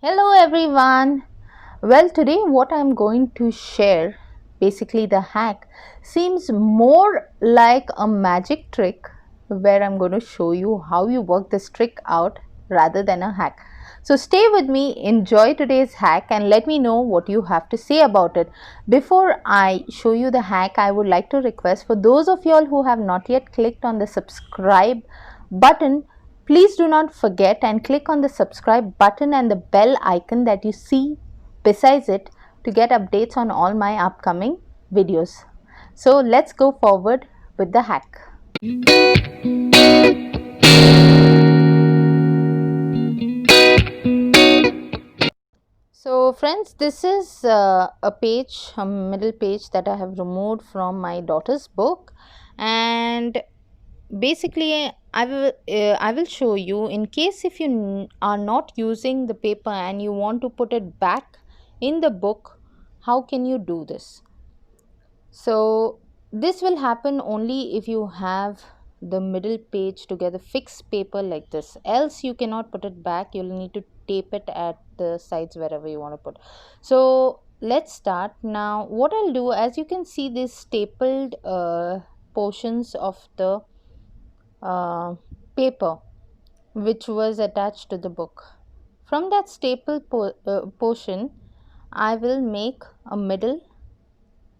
Hello everyone. Well, today what I'm going to share, basically the hack, seems more like a magic trick where I'm going to show you how you work this trick out rather than a hack. So stay with me, enjoy today's hack and let me know what you have to say about it. Before I show you the hack, I would like to request for those of you all who have not yet clicked on the subscribe button, please do not forget and click on the subscribe button and the bell icon that you see besides it to get updates on all my upcoming videos. So let's go forward with the hack. So friends, this is a middle page that I have removed from my daughter's book, and basically I will show you, in case if you are not using the paper and you want to put it back in the book, how can you do this. So this will happen only if you have the middle page together fixed paper like this, else you cannot put it back. You'll need to tape it at the sides wherever you want to put. So let's start now. What I'll do, as you can see, these stapled portions of the paper which was attached to the book. From that staple portion, I will make a middle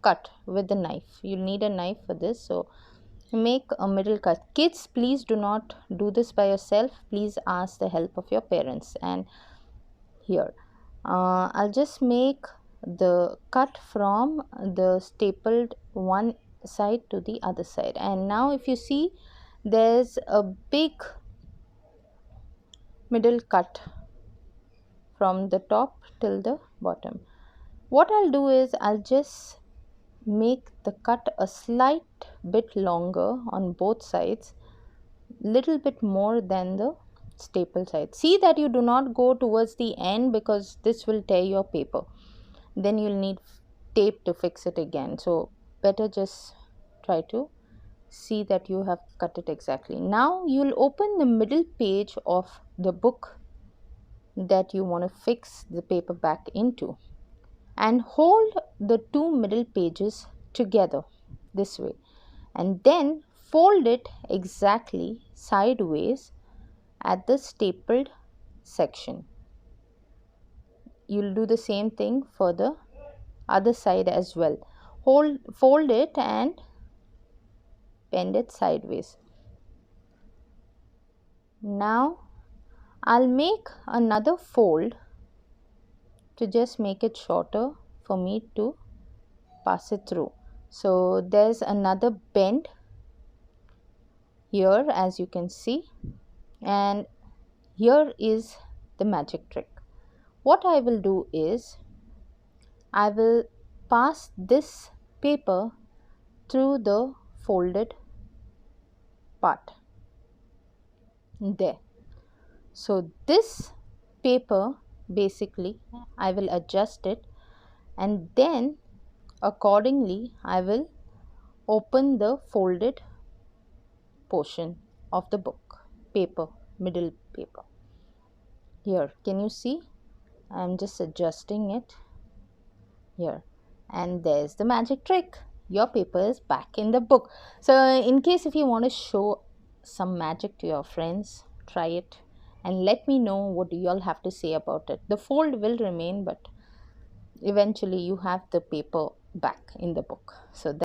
cut with the knife. You'll need a knife for this. So make a middle cut. Kids, please do not do this by yourself. Please ask the help of your parents. And here, I'll just make the cut from the stapled one side to the other side. And now if you see, there's a big middle cut from the top till the bottom. What I'll do is I'll just make the cut a slight bit longer on both sides, little bit more than the staple side. See that you do not go towards the end, because this will tear your paper. Then you'll need tape to fix it again. So better just try to see that you have cut it exactly. Now you'll open the middle page of the book that you want to fix the paper back into, and hold the two middle pages together this way, and then fold it exactly sideways at the stapled section. You'll do the same thing for the other side as well. Fold it and bend it sideways. Now I'll make another fold to just make it shorter for me to pass it through. So there's another bend here, as you can see, and here is the magic trick. What I will do is I will pass this paper through the folded part there. So this paper, basically I will adjust it, and then accordingly I will open the folded portion of the book paper, middle paper. Here, can you see? I'm just adjusting it here, and there's the magic trick. Your paper is back in the book. So in case if you want to show some magic to your friends, try it and let me know what do you all have to say about it. The fold will remain, but eventually you have the paper back in the book. So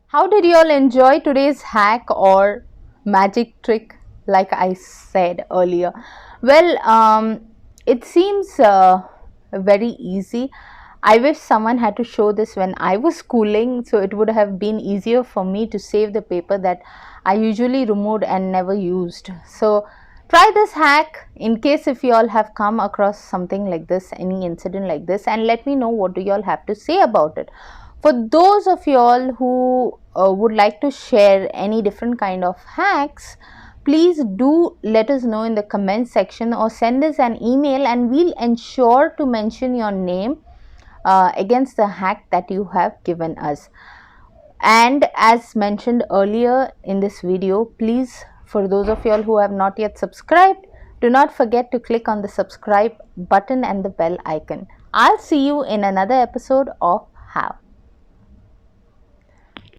how did you all enjoy today's hack or magic trick, like I said earlier? Well, it seems very easy. I wish someone had to show this when I was schooling, so it would have been easier for me to save the paper that I usually removed and never used. So try this hack in case if you all have come across something like this, any incident like this, and let me know what do you all have to say about it. For those of you all who would like to share any different kind of hacks, please do let us know in the comment section or send us an email, and we'll ensure to mention your name against the hack that you have given us. And as mentioned earlier in this video, please, for those of you all who have not yet subscribed, Do not forget to click on the subscribe button and the bell icon. I'll see you in another episode of How.